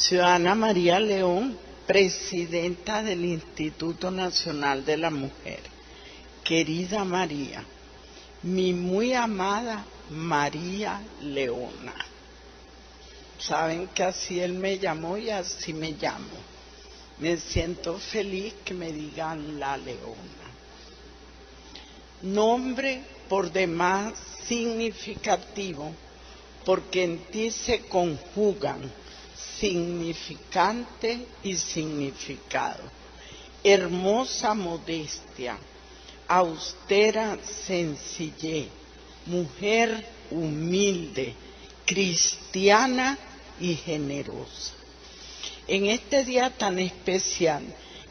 Ciudadana María León, presidenta del Instituto Nacional de la Mujer. Querida María, mi muy amada María Leona. Saben que así él me llamó y así me llamo. Me siento feliz que me digan la Leona. Nombre por demás significativo, porque en ti se conjugan significante y significado. Hermosa modestia, austera sencillez, mujer humilde, cristiana y generosa. En este día tan especial,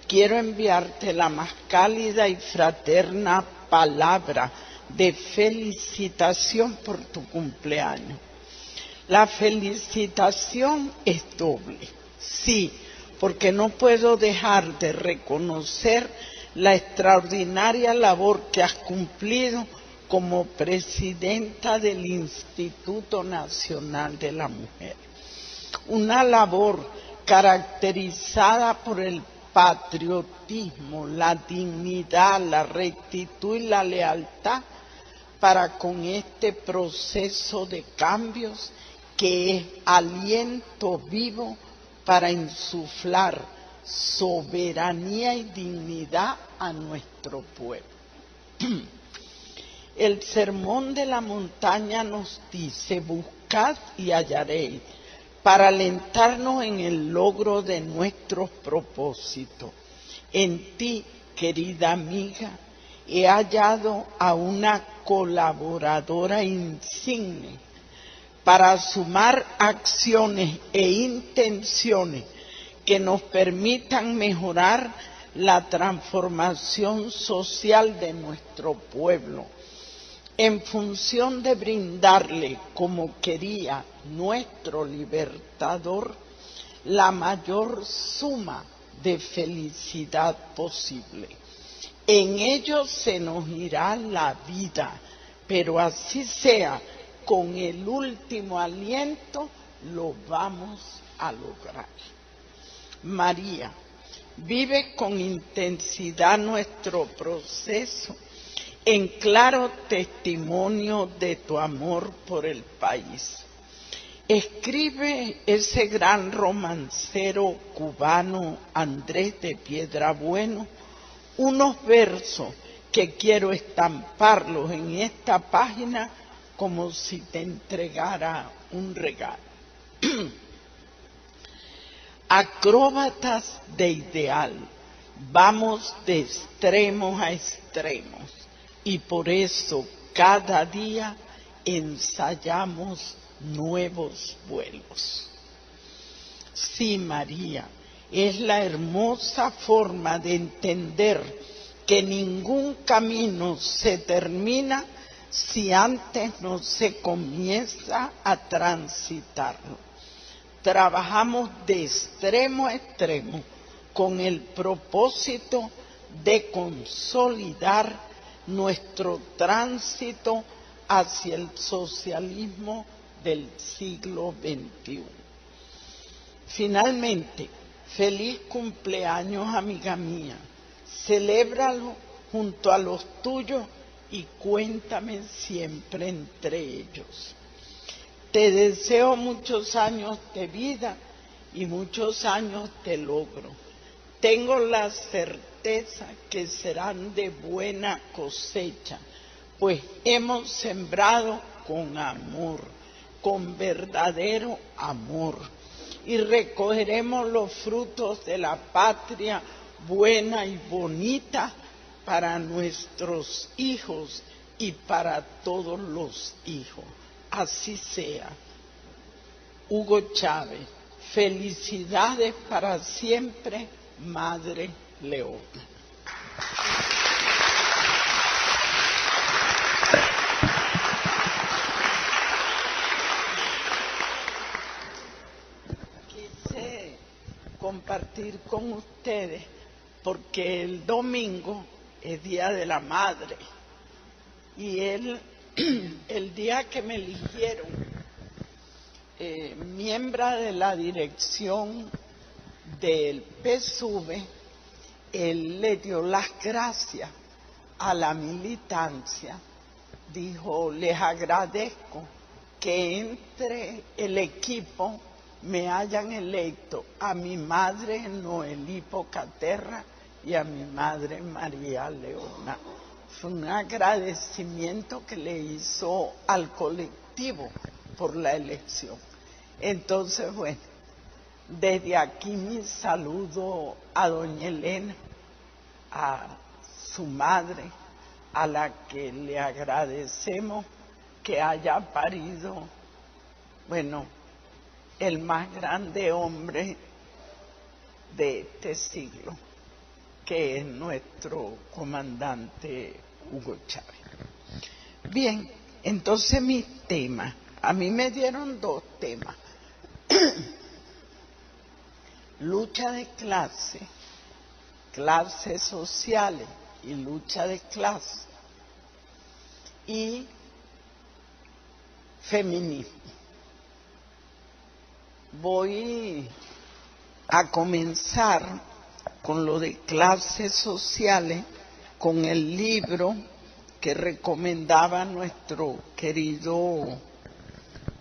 quiero enviarte la más cálida y fraterna palabra de felicitación por tu cumpleaños. La felicitación es doble, sí, porque no puedo dejar de reconocer la extraordinaria labor que has cumplido como presidenta del Instituto Nacional de la Mujer. Una labor caracterizada por el patriotismo, la dignidad, la rectitud y la lealtad para con este proceso de cambios que es aliento vivo para insuflar soberanía y dignidad a nuestro pueblo. El Sermón de la Montaña nos dice: buscad y hallaréis, para alentarnos en el logro de nuestros propósitos. En ti, querida amiga, he hallado a una colaboradora insigne para sumar acciones e intenciones que nos permitan mejorar la transformación social de nuestro pueblo, en función de brindarle, como quería nuestro libertador, la mayor suma de felicidad posible. En ello se nos irá la vida, pero así sea, con el último aliento lo vamos a lograr. María, vive con intensidad nuestro proceso en claro testimonio de tu amor por el país. Escribe ese gran romancero cubano Andrés de Piedrabueno unos versos que quiero estamparlos en esta página como si te entregara un regalo. Acróbatas de ideal, vamos de extremos a extremos, y por eso cada día ensayamos nuevos vuelos. Sí, María, es la hermosa forma de entender que ningún camino se termina si antes no se comienza a transitarlo. Trabajamos de extremo a extremo con el propósito de consolidar nuestro tránsito hacia el socialismo del siglo XXI. Finalmente, feliz cumpleaños, amiga mía. Celébralo junto a los tuyos y cuéntame siempre entre ellos. Te deseo muchos años de vida y muchos años de logro. Tengo la certeza que serán de buena cosecha, pues hemos sembrado con amor, con verdadero amor, y recogeremos los frutos de la patria buena y bonita para nuestros hijos y para todos los hijos. Así sea. Hugo Chávez, felicidades para siempre, Madre Leona. Quise compartir con ustedes porque el domingo es Día de la Madre y el día que me eligieron miembro de la dirección del PSUV, él le dio las gracias a la militancia. Dijo, les agradezco que entre el equipo me hayan electo a mi madre Noelí Pocaterra y a mi madre María Leona. Fue un agradecimiento que le hizo al colectivo por la elección. Entonces, bueno, desde aquí mi saludo a doña Elena, a su madre, a la que le agradecemos que haya parido, bueno, el más grande hombre de este siglo, que es nuestro comandante Hugo Chávez. Bien, entonces mis temas, a mí me dieron 2 temas. Lucha de clase, clases sociales y lucha de clase, y feminismo. Voy a comenzar con lo de clases sociales, con el libro que recomendaba nuestro querido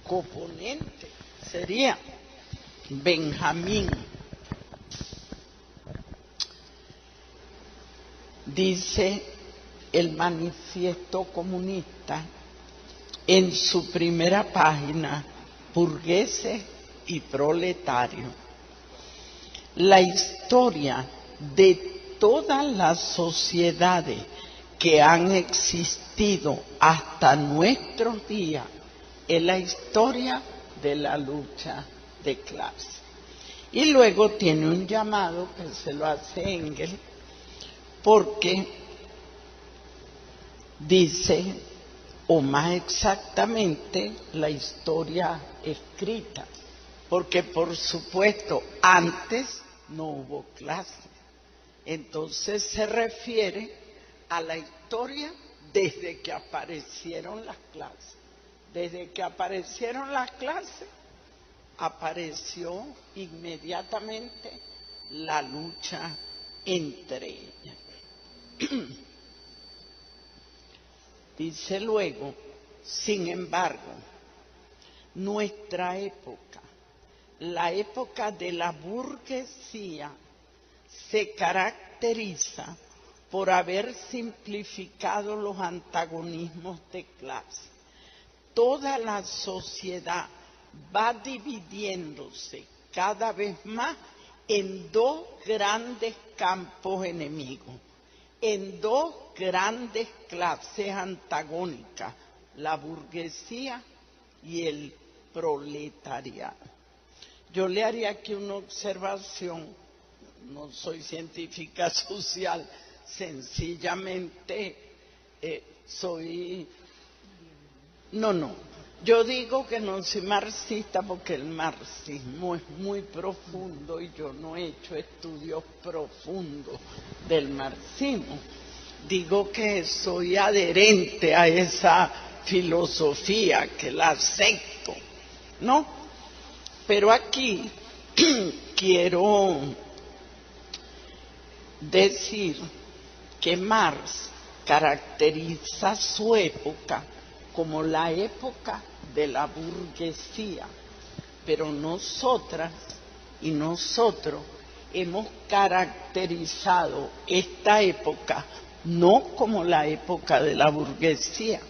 coponente, sería Benjamín. Dice el Manifiesto Comunista en su primera página, burgueses y proletarios: la historia de todas las sociedades que han existido hasta nuestros días es la historia de la lucha de clase. Y luego tiene un llamado que se lo hace Engels, porque dice, o más exactamente, la historia escrita, porque por supuesto antes no hubo clases. Entonces se refiere a la historia desde que aparecieron las clases. Desde que aparecieron las clases, apareció inmediatamente la lucha entre ellas. Dice luego, sin embargo, nuestra época, la época de la burguesía, se caracteriza por haber simplificado los antagonismos de clase. Toda la sociedad va dividiéndose cada vez más en 2 grandes campos enemigos, en 2 grandes clases antagónicas, la burguesía y el proletariado. Yo le haría aquí una observación, no soy científica social, sencillamente yo digo que no soy marxista porque el marxismo es muy profundo y yo no he hecho estudios profundos del marxismo. Digo que soy adherente a esa filosofía, que la acepto, ¿no? Pero aquí quiero decir que Marx caracteriza su época como la época de la burguesía, pero nosotras y nosotros hemos caracterizado esta época no como la época de la burguesía,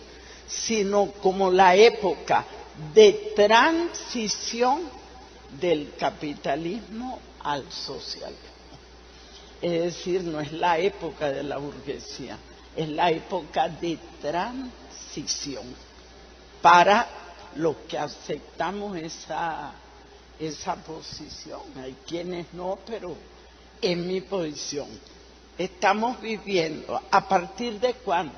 sino como la época de transición del capitalismo al socialismo. Es decir, no es la época de la burguesía, es la época de transición para los que aceptamos esa posición. Hay quienes no, pero es mi posición. Estamos viviendo, ¿a partir de cuándo?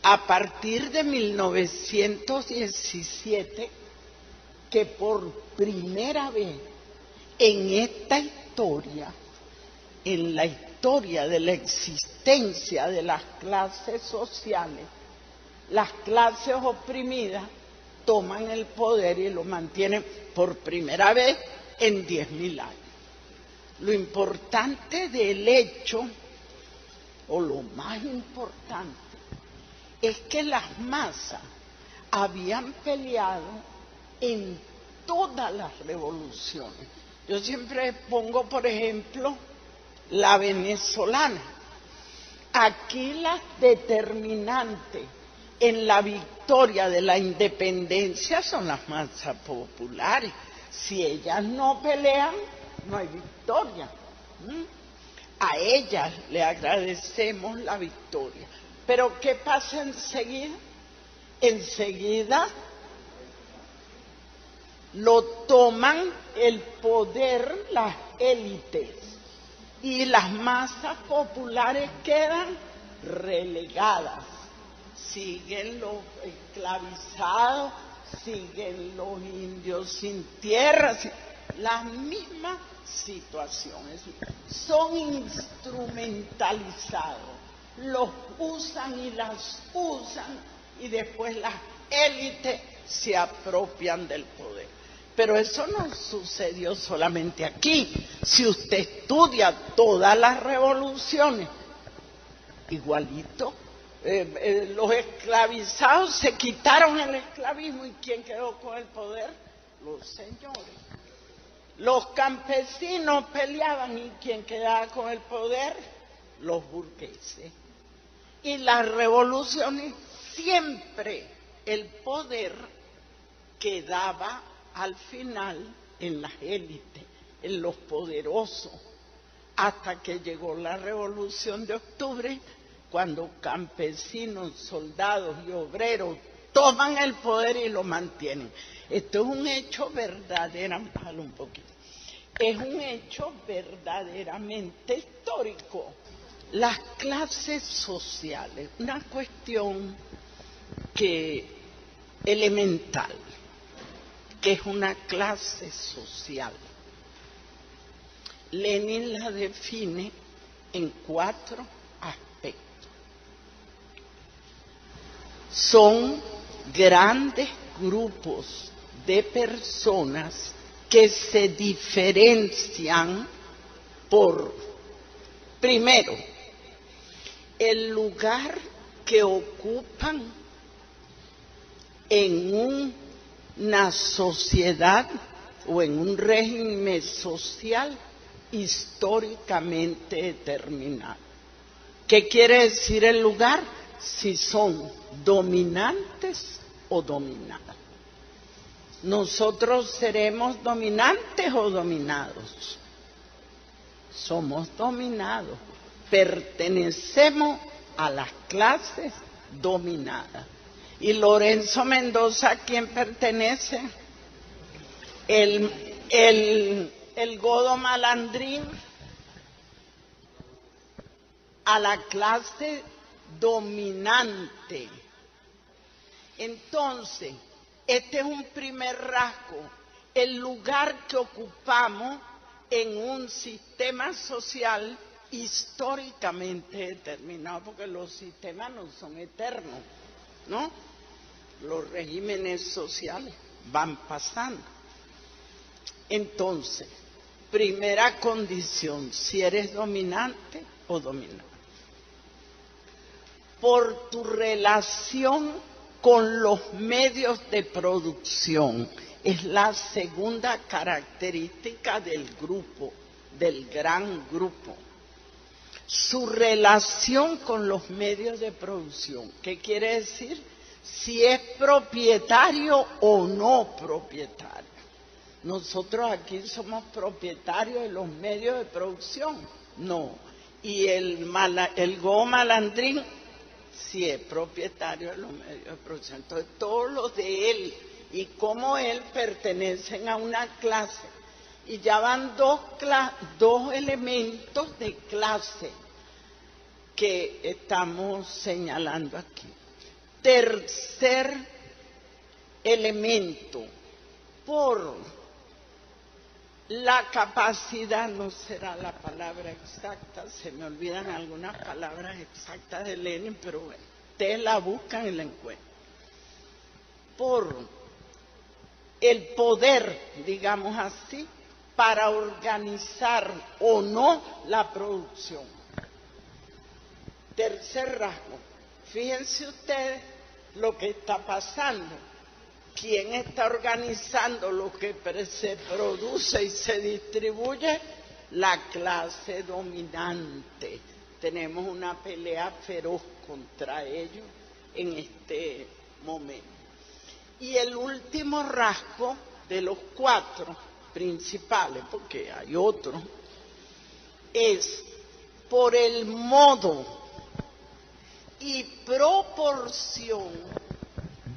A partir de 1917, que por primera vez en esta historia, en la historia de la existencia de las clases sociales, las clases oprimidas toman el poder y lo mantienen por primera vez en 10.000 años. Lo importante del hecho, o lo más importante, es que las masas habían peleado en todas las revoluciones. Yo siempre pongo, por ejemplo, la venezolana. Aquí las determinantes en la victoria de la independencia son las masas populares. Si ellas no pelean, no hay victoria. A ellas le agradecemos la victoria. Pero ¿qué pasa enseguida? Enseguida lo toman el poder las élites y las masas populares quedan relegadas. Siguen los esclavizados, siguen los indios sin tierra, las mismas situaciones. Son instrumentalizados, los usan y las usan y después las élites se apropian del poder. Pero eso no sucedió solamente aquí. Si usted estudia todas las revoluciones, igualito. Los esclavizados se quitaron el esclavismo y ¿quién quedó con el poder? Los señores. Los campesinos peleaban y ¿quién quedaba con el poder? Los burgueses. Y las revoluciones siempre el poder quedaba al final en las élites, en los poderosos, hasta que llegó la Revolución de Octubre, cuando campesinos, soldados y obreros toman el poder y lo mantienen. Esto es un hecho verdaderamente, es un hecho verdaderamente histórico. Las clases sociales, una cuestión elemental, que es una clase social. Lenin la define en 4 aspectos. Son grandes grupos de personas que se diferencian por, primero, el lugar que ocupan en una sociedad o en un régimen social históricamente determinado. ¿Qué quiere decir el lugar? Si son dominantes o dominadas. ¿Nosotros seremos dominantes o dominados? Somos dominados. Pertenecemos a las clases dominadas. ¿Y Lorenzo Mendoza a quién pertenece? El godo malandrín a la clase dominante. Entonces, este es un primer rasgo, el lugar que ocupamos en un sistema social históricamente determinado, porque los sistemas no son eternos, ¿no? Los regímenes sociales van pasando. Entonces, primera condición, si eres dominante o dominado. Por tu relación con los medios de producción, es la segunda característica del grupo, del gran grupo. Su relación con los medios de producción, ¿qué quiere decir? Si es propietario o no propietario. Nosotros aquí somos propietarios de los medios de producción, no. Y el godo malandrín sí es propietario de los medios de producción. Entonces todos los de él y como él pertenecen a una clase. Y ya van dos elementos de clase que estamos señalando aquí. Tercer elemento, por la capacidad, no será la palabra exacta, se me olvidan algunas palabras exactas de Lenin, pero bueno, ustedes la buscan y la encuentran. Por el poder, digamos así, para organizar o no la producción. Tercer rasgo, fíjense ustedes lo que está pasando. ¿Quién está organizando lo que se produce y se distribuye? La clase dominante. Tenemos una pelea feroz contra ellos en este momento. Y el último rasgo de los 4 principales, porque hay otros, es por el modo y proporción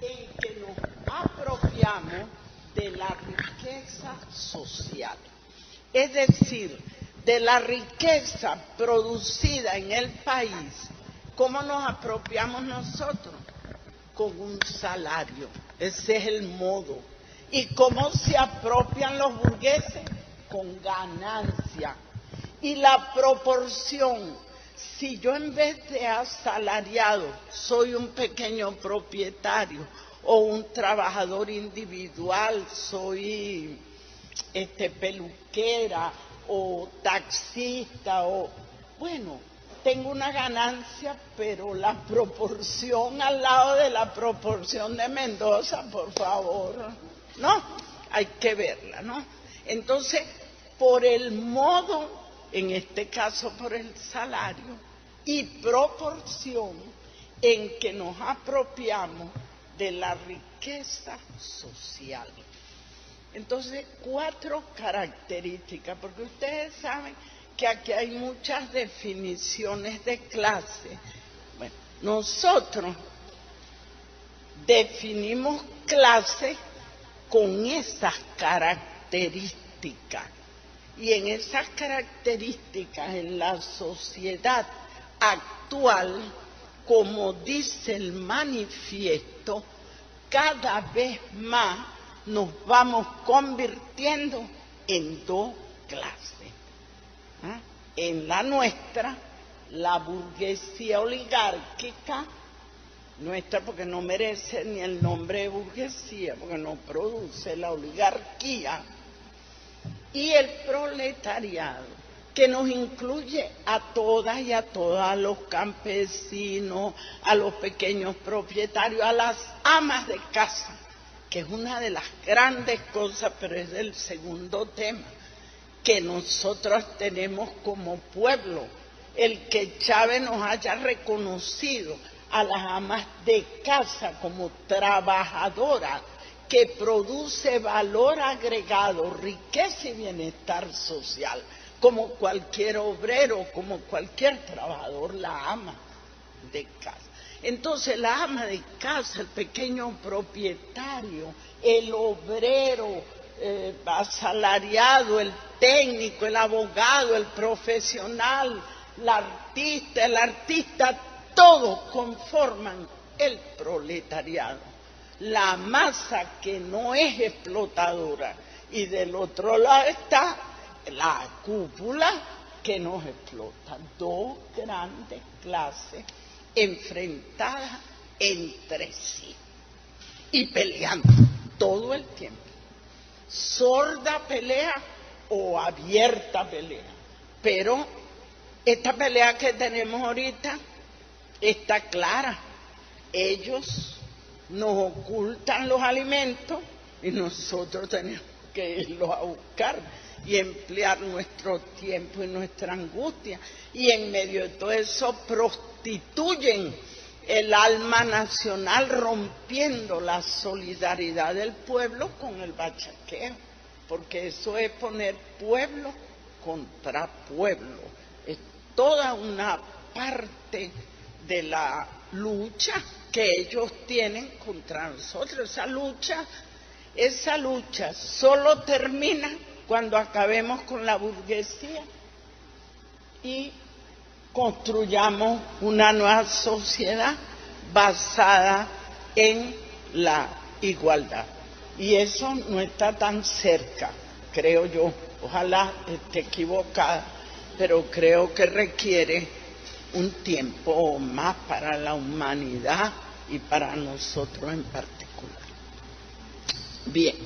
en que nos apropiamos de la riqueza social. Es decir, de la riqueza producida en el país, ¿cómo nos apropiamos nosotros? Con un salario. Ese es el modo. ¿Y cómo se apropian los burgueses? Con ganancia. Y la proporción, si yo en vez de asalariado soy un pequeño propietario o un trabajador individual, soy peluquera o taxista o bueno, tengo una ganancia, pero la proporción al lado de la proporción de Mendoza, por favor, no, hay que verla, ¿no? Entonces, por el modo, en este caso por el salario, y proporción en que nos apropiamos de la riqueza social. Entonces, 4 características, porque ustedes saben que aquí hay muchas definiciones de clase. Bueno, nosotros definimos clase con esas características. Y en esas características, en la sociedad actual, como dice el manifiesto, cada vez más nos vamos convirtiendo en 2 clases. En la nuestra, la burguesía oligárquica, nuestra porque no merece ni el nombre de burguesía, porque no produce la oligarquía, y el proletariado, que nos incluye a todas y a todos, a los campesinos, a los pequeños propietarios, a las amas de casa, que es una de las grandes cosas, pero es el segundo tema que nosotros tenemos como pueblo, el que Chávez nos haya reconocido a las amas de casa como trabajadoras, que produce valor agregado, riqueza y bienestar social, como cualquier obrero, como cualquier trabajador, la ama de casa. Entonces la ama de casa, el pequeño propietario, el obrero asalariado, el técnico, el abogado, el profesional, el artista, todos conforman el proletariado, la masa que no es explotadora, y del otro lado está la cúpula que nos explota. 2 grandes clases enfrentadas entre sí y peleando todo el tiempo. Sorda pelea o abierta pelea, pero esta pelea que tenemos ahorita está clara. Ellos nos ocultan los alimentos y nosotros tenemos que irlos a buscar y emplear nuestro tiempo y nuestra angustia, y en medio de todo eso prostituyen el alma nacional, rompiendo la solidaridad del pueblo con el bachaqueo, porque eso es poner pueblo contra pueblo. Es toda una parte de la lucha que ellos tienen contra nosotros. Esa lucha solo termina cuando acabemos con la burguesía y construyamos una nueva sociedad basada en la igualdad. Y eso no está tan cerca, creo yo. Ojalá esté equivocada, pero creo que requiere un tiempo más para la humanidad y para nosotros en particular. Bien.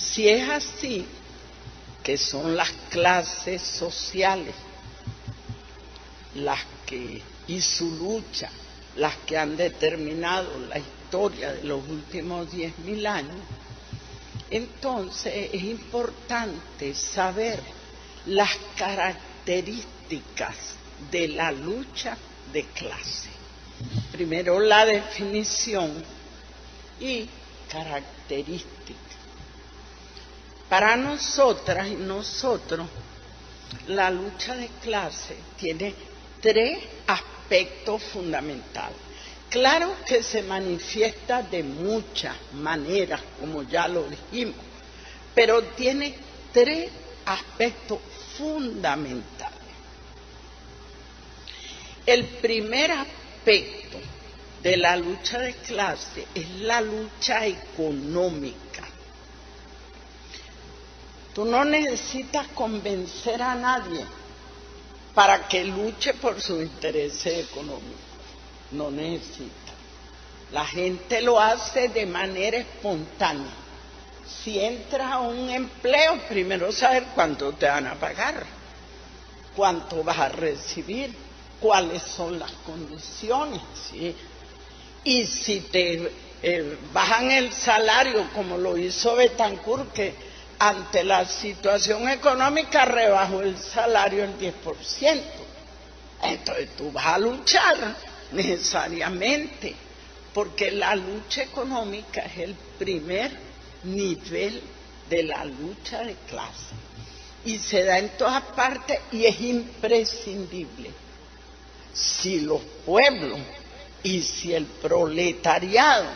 Si es así, que son las clases sociales las que, y su lucha, las que han determinado la historia de los últimos 10.000 años, entonces es importante saber las características de la lucha de clase. Primero la definición y características. Para nosotras y nosotros, la lucha de clase tiene 3 aspectos fundamentales. Claro que se manifiesta de muchas maneras, como ya lo dijimos, pero tiene 3 aspectos fundamentales. El primer aspecto de la lucha de clase es la lucha económica. Tú no necesitas convencer a nadie para que luche por sus intereses económicos. No necesita. La gente lo hace de manera espontánea. Si entras a un empleo, primero saber cuánto te van a pagar, cuánto vas a recibir, cuáles son las condiciones, ¿sí? Y si te bajan el salario, como lo hizo Betancourt, que ante la situación económica rebajó el salario el 10%. Entonces tú vas a luchar necesariamente, porque la lucha económica es el primer nivel de la lucha de clase. Y se da en todas partes y es imprescindible. Si los pueblos y si el proletariado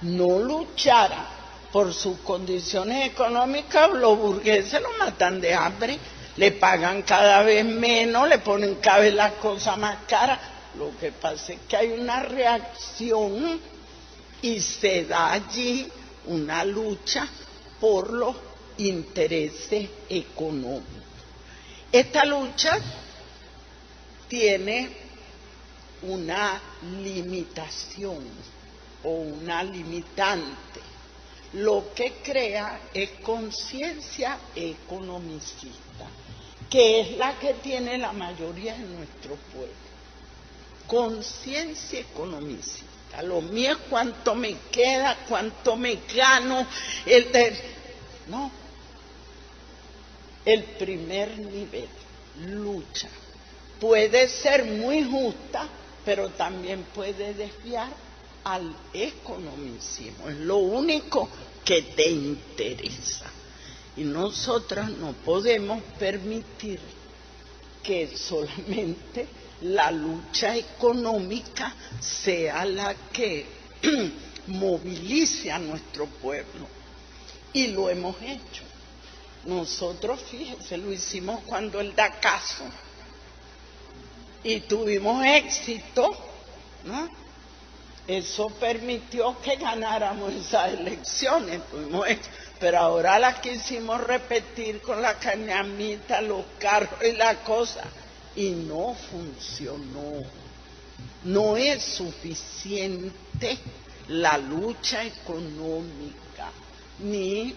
no luchara por sus condiciones económicas, los burgueses lo matan de hambre, le pagan cada vez menos, le ponen cada vez las cosas más caras. Lo que pasa es que hay una reacción y se da allí una lucha por los intereses económicos. Esta lucha tiene una limitación o una limitante. Lo que crea es conciencia economicista, que es la que tiene la mayoría de nuestro pueblo. Conciencia economicista. Lo mío es cuánto me queda, cuánto me gano. No. El primer nivel, lucha. Puede ser muy justa, pero también puede desviar al economicismo. Es lo único que te interesa. Y nosotras no podemos permitir que solamente la lucha económica sea la que movilice a nuestro pueblo. Y lo hemos hecho. Nosotros, fíjense, lo hicimos cuando él da caso y tuvimos éxito, ¿no? Eso permitió que ganáramos esas elecciones, pero ahora las quisimos repetir con la cañamita, los carros y la cosa, y no funcionó. No es suficiente la lucha económica, ni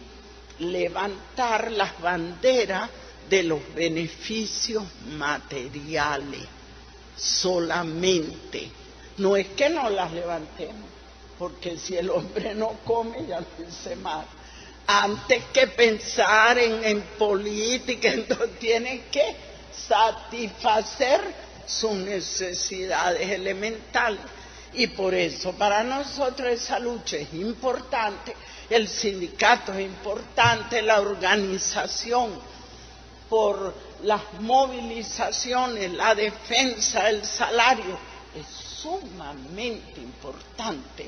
levantar las banderas de los beneficios materiales solamente. No es que no las levantemos, porque si el hombre no come, ya lo hice mal. Antes que pensar en política, entonces tiene que satisfacer sus necesidades elementales. Y por eso para nosotros esa lucha es importante, el sindicato es importante, la organización por las movilizaciones, la defensa del salario, es sumamente importante,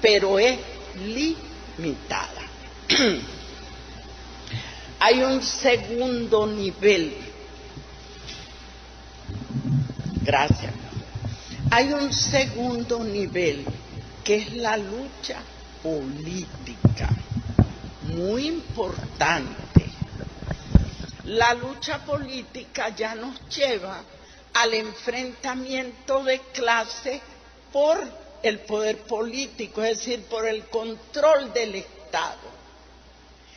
pero es limitada. Hay un segundo nivel. Gracias. Hay un segundo nivel, que es la lucha política, muy importante. La lucha política ya nos lleva al enfrentamiento de clase por el poder político, es decir, por el control del Estado.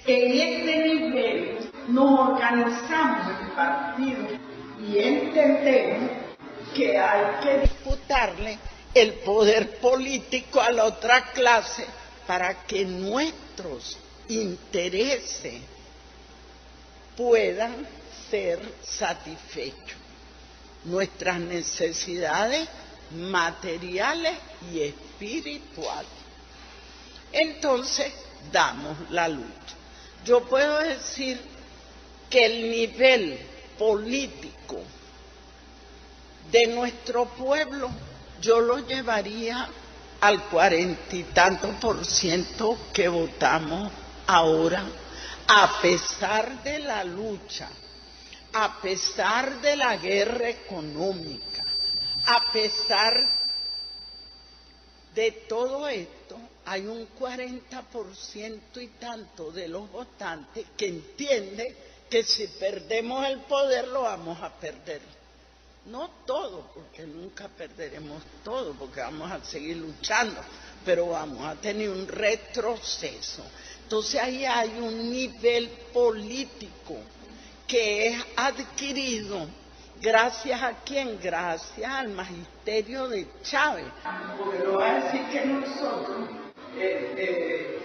En este nivel nos organizamos en partidos y entendemos que hay que disputarle el poder político a la otra clase para que nuestros intereses puedan ser satisfechos, nuestras necesidades materiales y espirituales. Entonces damos la lucha. Yo puedo decir que el nivel político de nuestro pueblo yo lo llevaría al 40 y tanto % que votamos ahora, a pesar de la lucha, a pesar de la guerra económica, a pesar de todo esto, hay un 40% y tanto de los votantes que entiende que si perdemos el poder lo vamos a perder. No todo, porque nunca perderemos todo, porque vamos a seguir luchando, pero vamos a tener un retroceso. Entonces ahí hay un nivel político que es adquirido, ¿gracias a quién? Gracias al magisterio de Chávez. Porque lo va a decir que nosotros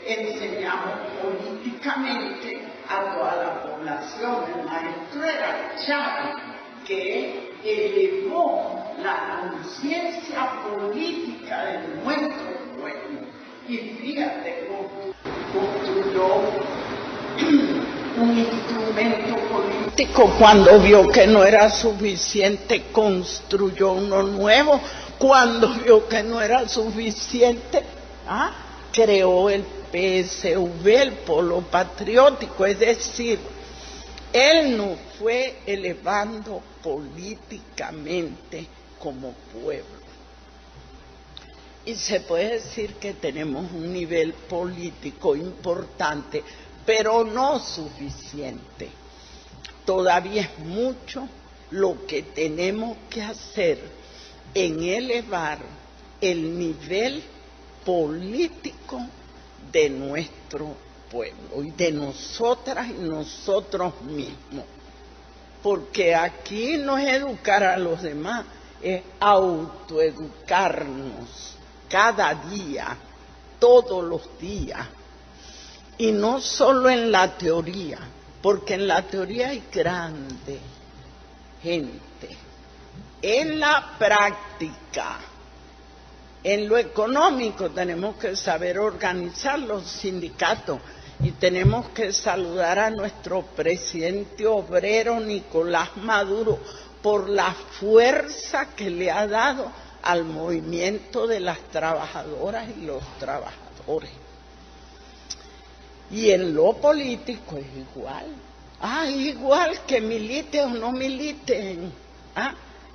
enseñamos políticamente a toda la población. El maestro era Chávez, que elevó la conciencia política de nuestro pueblo. Y fíjate, construyó un instrumento político. Cuando vio que no era suficiente, construyó uno nuevo. Cuando vio que no era suficiente, creó el PSV, el Polo Patriótico. Es decir, él nos fue elevando políticamente como pueblo. Y se puede decir que tenemos un nivel político importante, pero no suficiente. Todavía es mucho lo que tenemos que hacer en elevar el nivel político de nuestro pueblo y de nosotras y nosotros mismos. Porque aquí no es educar a los demás, es autoeducarnos cada día, todos los días. Y no solo en la teoría, porque en la teoría hay grande gente. En la práctica, en lo económico, tenemos que saber organizar los sindicatos y tenemos que saludar a nuestro presidente obrero Nicolás Maduro por la fuerza que le ha dado al movimiento de las trabajadoras y los trabajadores. Y en lo político es igual. Es igual que milite o no militen.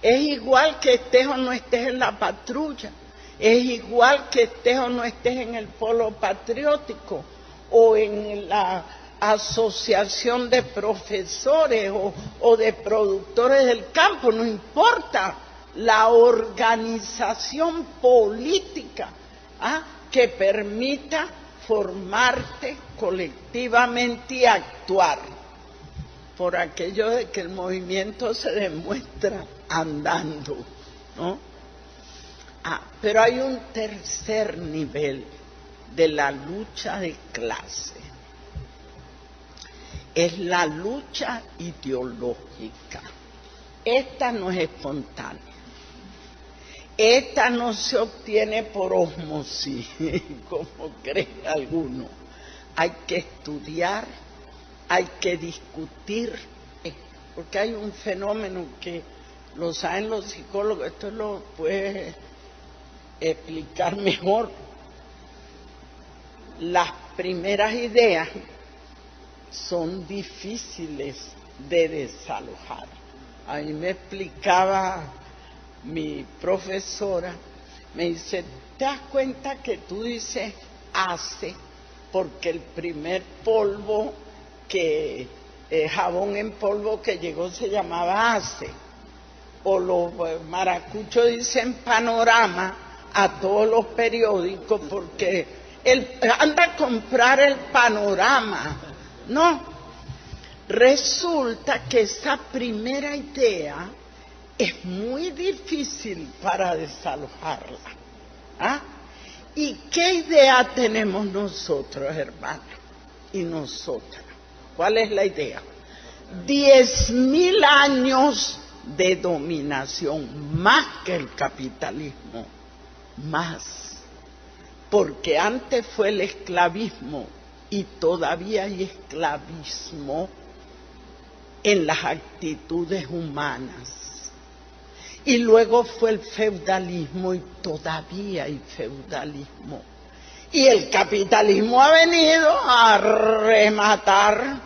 Es igual que estés o no estés en la patrulla. Es igual que estés o no estés en el Polo Patriótico o en la asociación de profesores o de productores del campo. No importa la organización política que permita formarte colectivamente y actuar, por aquello de que el movimiento se demuestra andando, ¿no? Pero hay un tercer nivel de la lucha de clase. Es la lucha ideológica. Esta no es espontánea. Esta no se obtiene por osmosis, como creen algunos. Hay que estudiar, hay que discutir, porque hay un fenómeno que lo saben los psicólogos, esto lo puede explicar mejor. Las primeras ideas son difíciles de desalojar. A mí me explicaba mi profesora, me dice, ¿te das cuenta que tú dices hace? Porque el primer polvo jabón en polvo que llegó se llamaba hace. O los maracuchos dicen panorama a todos los periódicos porque anda a comprar el panorama No, resulta que esa primera idea es muy difícil para desalojarla. ¿Ah? ¿Y qué idea tenemos nosotros, hermanos? Y nosotras. ¿Cuál es la idea? 10.000 años de dominación, más que el capitalismo, más. Porque antes fue el esclavismo y todavía hay esclavismo en las actitudes humanas. Y luego fue el feudalismo y todavía hay feudalismo. Y el capitalismo ha venido a rematar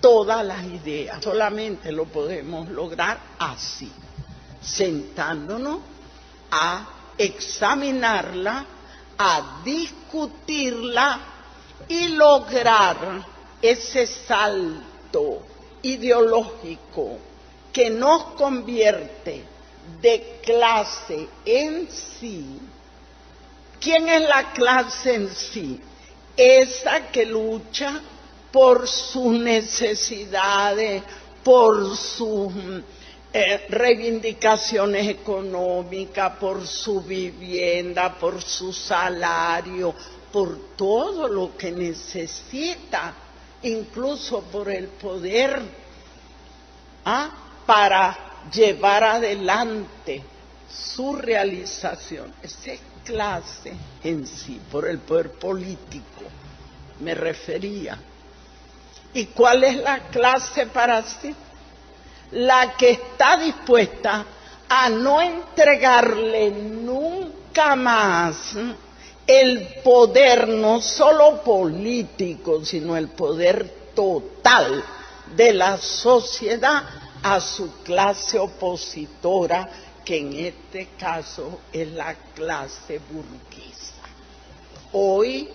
todas las ideas. Solamente lo podemos lograr así, sentándonos a examinarla, a discutirla y lograr ese salto ideológico que nos convierte de clase en sí. ¿Quién es la clase en sí? Esa que lucha por sus necesidades, por sus reivindicaciones económicas, por su vivienda, por su salario, por todo lo que necesita, incluso por el poder, para llevar adelante su realización. Esa es clase en sí, por el poder político me refería. ¿Y cuál es la clase para sí? La que está dispuesta a no entregarle nunca más el poder, no solo político, sino el poder total de la sociedad a su clase opositora, que en este caso es la clase burguesa. Hoy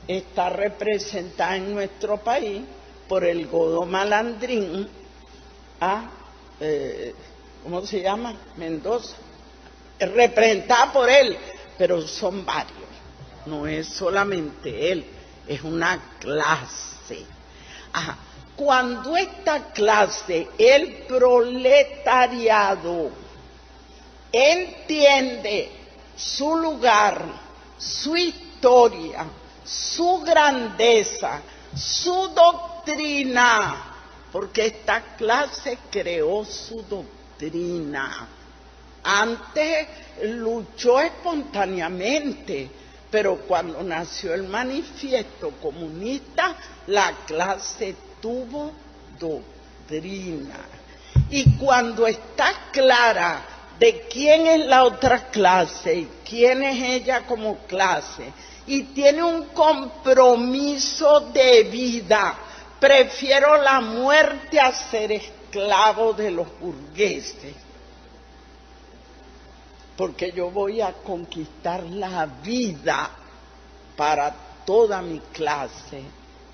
está representada en nuestro país por el Godo Malandrín, ¿cómo se llama? Mendoza, representada por él, pero son varios, no es solamente él, es una clase. Cuando esta clase, el proletariado, entiende su lugar, su historia, su grandeza, su doctrina, porque esta clase creó su doctrina. Antes luchó espontáneamente, pero cuando nació el manifiesto comunista, la clase tuvo doctrina. Y cuando está clara de quién es la otra clase y quién es ella como clase, y tiene un compromiso de vida, prefiero la muerte a ser esclavo de los burgueses, porque yo voy a conquistar la vida para toda mi clase,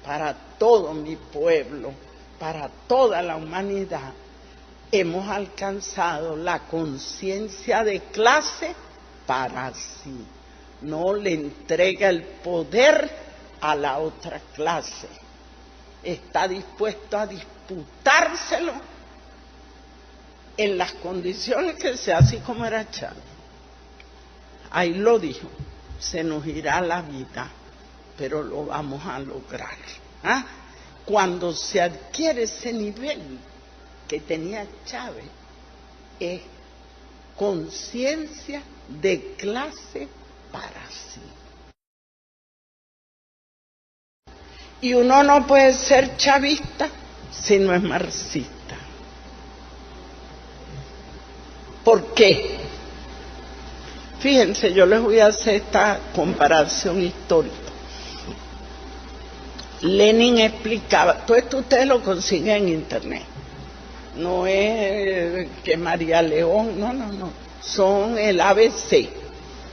para todo mi pueblo, para toda la humanidad. Hemos alcanzado la conciencia de clase para sí. No le entrega el poder a la otra clase. Está dispuesto a disputárselo en las condiciones que sea, así como era Chávez. Ahí lo dijo, se nos irá la vida, pero lo vamos a lograr. Cuando se adquiere ese nivel que tenía Chávez, es conciencia de clase para sí. Y uno no puede ser chavista si no es marxista. ¿Por qué? Fíjense, yo les voy a hacer esta comparación histórica. Lenin explicaba, todo esto ustedes lo consiguen en internet. No es que María León, no. Son el ABC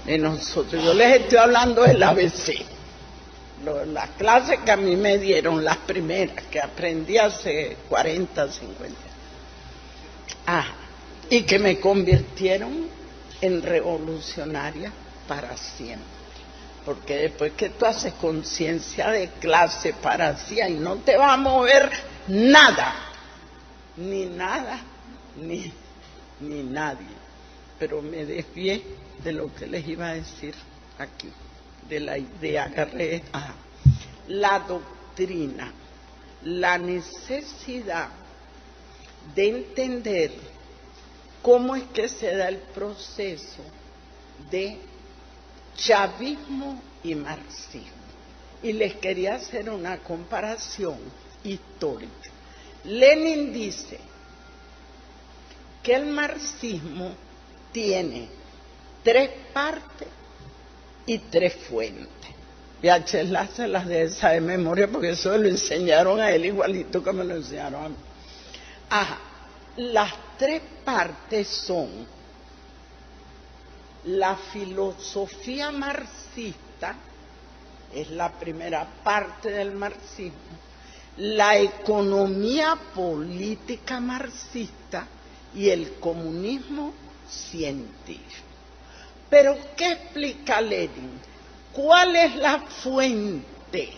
de nosotros. Yo les estoy hablando del ABC. Las clases que a mí me dieron, las primeras, que aprendí hace 40, 50. Y que me convirtieron en revolucionaria para siempre. porque después que tú haces conciencia de clase para sí, ahí no te va a mover nada, ni nadie. Pero me desvié de lo que les iba a decir aquí, de la idea, agarré la doctrina, la necesidad de entender cómo es que se da el proceso de chavismo y marxismo. Y les quería hacer una comparación histórica. Lenin dice que el marxismo tiene 3 partes y 3 fuentes. Piaget se las de esa de memoria porque eso lo enseñaron a él igualito que me lo enseñaron a mí. Las 3 partes son la filosofía marxista, es la primera parte del marxismo, la economía política marxista y el comunismo científico. Pero ¿qué explica Lenin? ¿Cuál es la fuente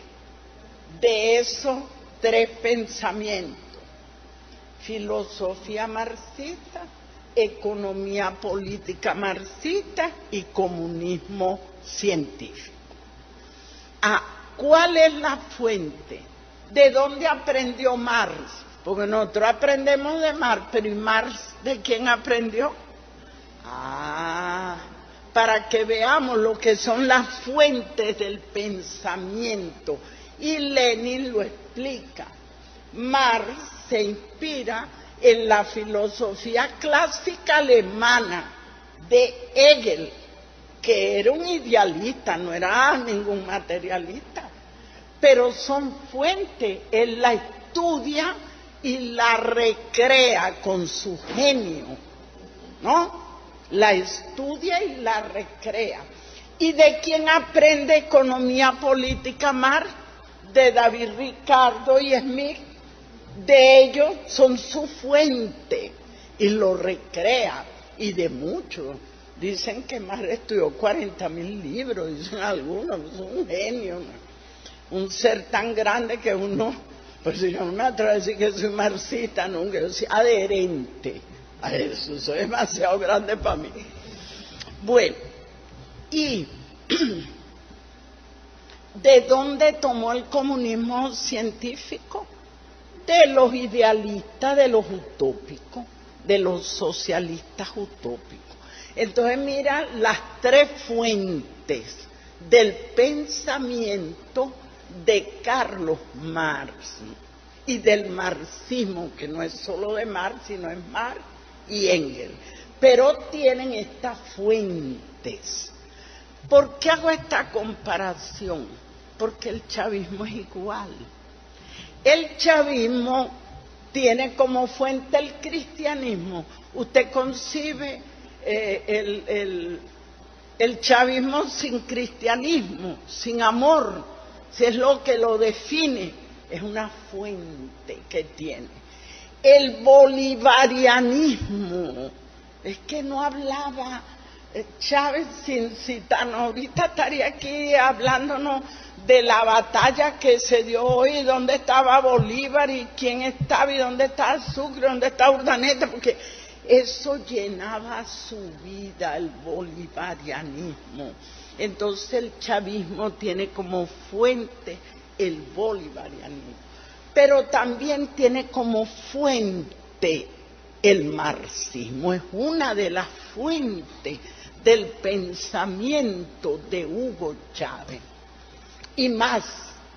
de esos 3 pensamientos? Filosofía marxista, economía política marxista y comunismo científico. ¿Cuál es la fuente? ¿De dónde aprendió Marx? Porque nosotros aprendemos de Marx, pero ¿y Marx de quién aprendió? Para que veamos lo que son las fuentes del pensamiento. Y Lenin lo explica. Marx se inspira en la filosofía clásica alemana de Hegel, que era un idealista, no era ningún materialista, pero son fuentes, él la estudia y la recrea con su genio, ¿no? La estudia y la recrea. ¿Y de quién aprende economía política Marx? De David Ricardo y Smith. De ellos son su fuente y lo recrea, y de muchos. Dicen que Marx estudió 40.000 libros, dicen algunos, es un genio, ¿no? Un ser tan grande que uno, pues si yo no me atrevo a decir que soy marxista, nunca, yo soy adherente a eso, soy demasiado grande para mí. Bueno, y ¿de dónde tomó el comunismo científico? De los idealistas, de los utópicos, de los socialistas utópicos. Entonces mira las 3 fuentes del pensamiento de Carlos Marx y del marxismo, que no es solo de Marx, sino es Marx y Engels, pero tienen estas fuentes. ¿Por qué hago esta comparación? Porque el chavismo es igual. El chavismo tiene como fuente el cristianismo. Usted concibe el chavismo sin cristianismo, sin amor, si es lo que lo define, es una fuente que tiene. El bolivarianismo, es que no hablaba Chávez sin citarnos, ahorita estaría aquí hablándonos de la batalla que se dio hoy, dónde estaba Bolívar y quién estaba y dónde está Sucre, dónde está Urdaneta, porque eso llenaba su vida, el bolivarianismo. Entonces el chavismo tiene como fuente el bolivarianismo, pero también tiene como fuente el marxismo, es una de las fuentes del pensamiento de Hugo Chávez. Y más,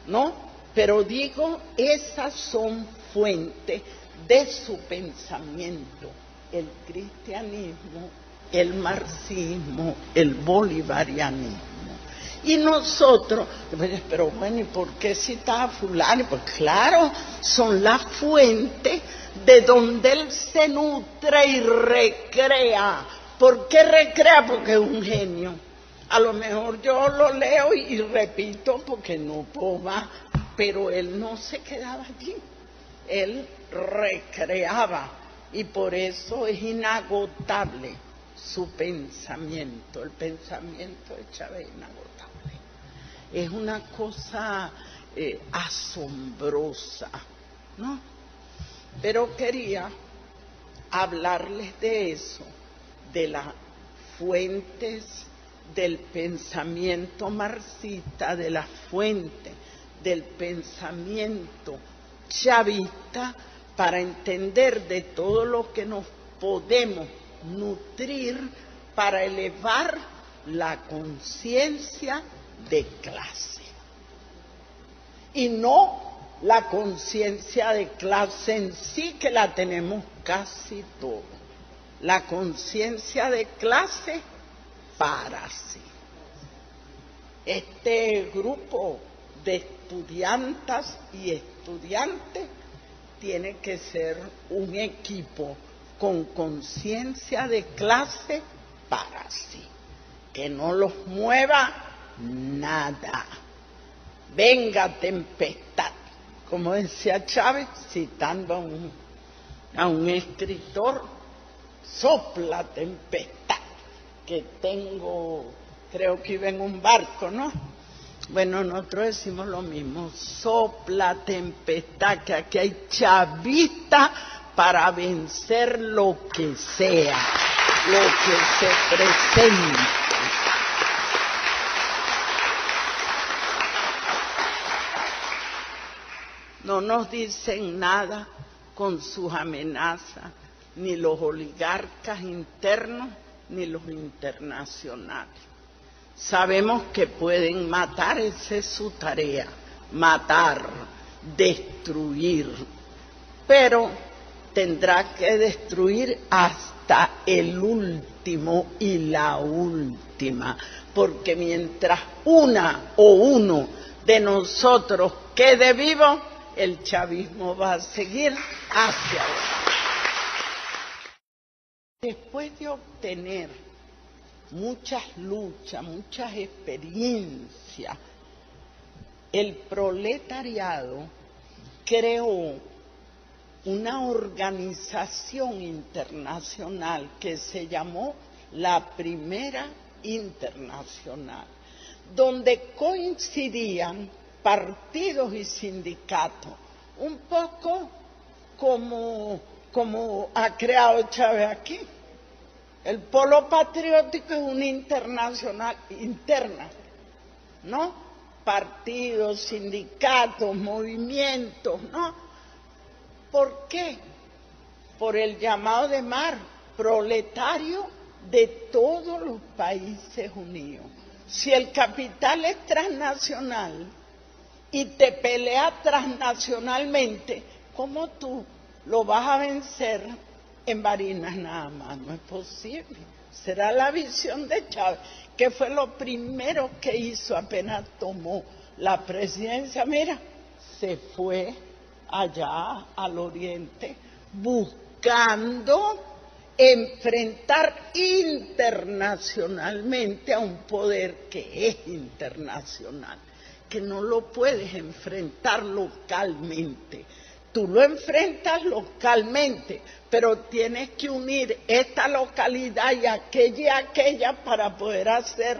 ¿no? Pero digo, esas son fuentes de su pensamiento, el cristianismo, el marxismo, el bolivarianismo. Y nosotros, pero bueno, ¿y por qué citaba a fulano? Pues claro, son las fuentes de donde él se nutre y recrea. ¿Por qué recrea? Porque es un genio. A lo mejor yo lo leo y repito porque no puedo más, pero él no se quedaba allí, él recreaba y por eso es inagotable su pensamiento, el pensamiento de Chávez es inagotable. es una cosa asombrosa, ¿no? Pero quería hablarles de eso, de las fuentes del pensamiento marxista, de las fuentes del pensamiento chavista, para entender de todo lo que nos podemos nutrir para elevar la conciencia de clase. Y no la conciencia de clase en sí, que la tenemos casi todos. La conciencia de clase para sí. Este grupo de estudiantas y estudiantes tiene que ser un equipo con conciencia de clase para sí, que no los mueva nada. Venga tempestad, como decía Chávez, citando a un escritor, sopla tempestad, que tengo, creo que iba en un barco, ¿no? Bueno, nosotros decimos lo mismo, sopla tempestad, que aquí hay chavista para vencer lo que sea, lo que se presente. No nos dicen nada con sus amenazas, ni los oligarcas internos, ni los internacionales. Sabemos que pueden matar, esa es su tarea, matar, destruir, pero tendrá que destruir hasta el último y la última, porque mientras una o uno de nosotros quede vivo, el chavismo va a seguir hacia adelante. Después de obtener muchas luchas, muchas experiencias, el proletariado creó una organización internacional que se llamó la Primera Internacional, donde coincidían partidos y sindicatos, un poco como ha creado Chávez aquí. El polo patriótico es una internacional interna, ¿no? Partidos, sindicatos, movimientos, ¿no? ¿Por qué? Por el llamado de Marx, proletario de todos los países unidos. Si el capital es transnacional y te pelea transnacionalmente, ¿cómo tú lo vas a vencer en Barinas nada más? No es posible. Será la visión de Chávez, que fue lo primero que hizo apenas tomó la presidencia. Mira, se fue allá al oriente buscando enfrentar internacionalmente a un poder que es internacional, que no lo puedes enfrentar localmente. Tú lo enfrentas localmente, pero tienes que unir esta localidad y aquella para poder hacer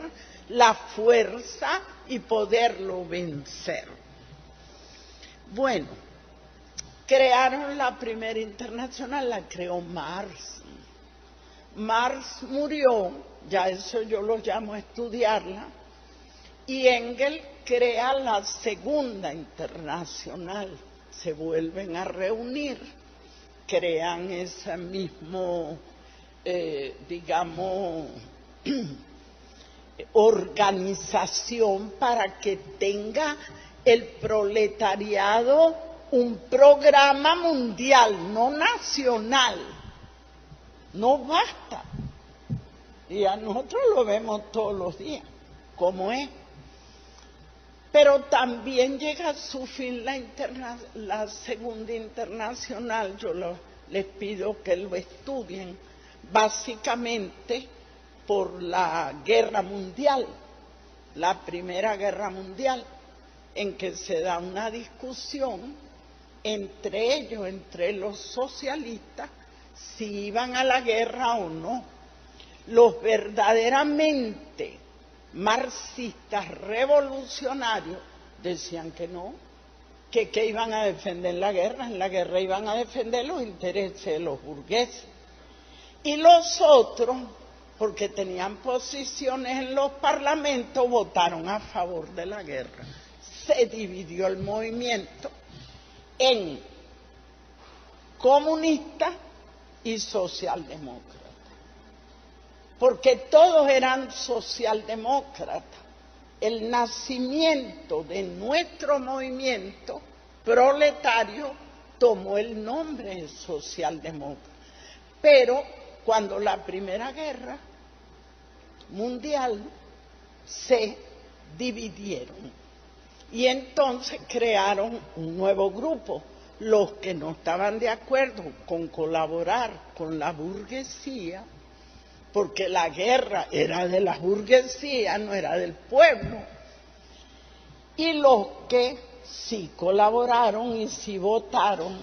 la fuerza y poderlo vencer. Bueno, crearon la Primera Internacional, la creó Marx. Marx murió, ya eso yo lo llamo a estudiarla, y Engels crea la Segunda Internacional. Se vuelven a reunir, crean ese mismo, organización para que tenga el proletariado un programa mundial, no nacional. No basta. Y a nosotros lo vemos todos los días, como es. Pero también llega a su fin la Segunda Internacional. Yo les pido que lo estudien, básicamente por la Guerra Mundial, la Primera Guerra Mundial, en que se da una discusión entre ellos, entre los socialistas, si iban a la guerra o no. Los marxistas revolucionarios decían que no, que iban a defender en la guerra iban a defender los intereses de los burgueses. Y los otros, porque tenían posiciones en los parlamentos, votaron a favor de la guerra. Se dividió el movimiento en comunistas y socialdemócratas, porque todos eran socialdemócratas. El nacimiento de nuestro movimiento proletario tomó el nombre de socialdemócrata. Pero cuando la Primera Guerra Mundial se dividieron y entonces crearon un nuevo grupo, los que no estaban de acuerdo con colaborar con la burguesía, porque la guerra era de la burguesía, no era del pueblo, y los que sí colaboraron y sí votaron,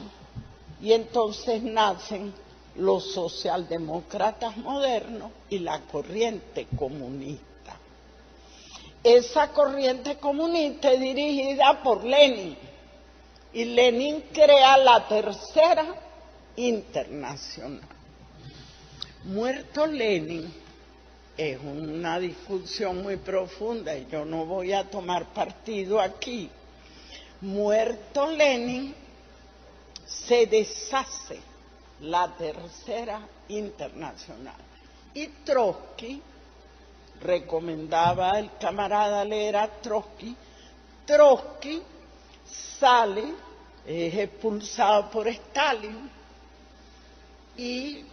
y entonces nacen los socialdemócratas modernos y la corriente comunista. Esa corriente comunista es dirigida por Lenin, y Lenin crea la Tercera Internacional. Muerto Lenin, es una discusión muy profunda y yo no voy a tomar partido aquí. Muerto Lenin, se deshace la Tercera Internacional. Y Trotsky, recomendaba el camarada leer a Trotsky, Trotsky sale, es expulsado por Stalin y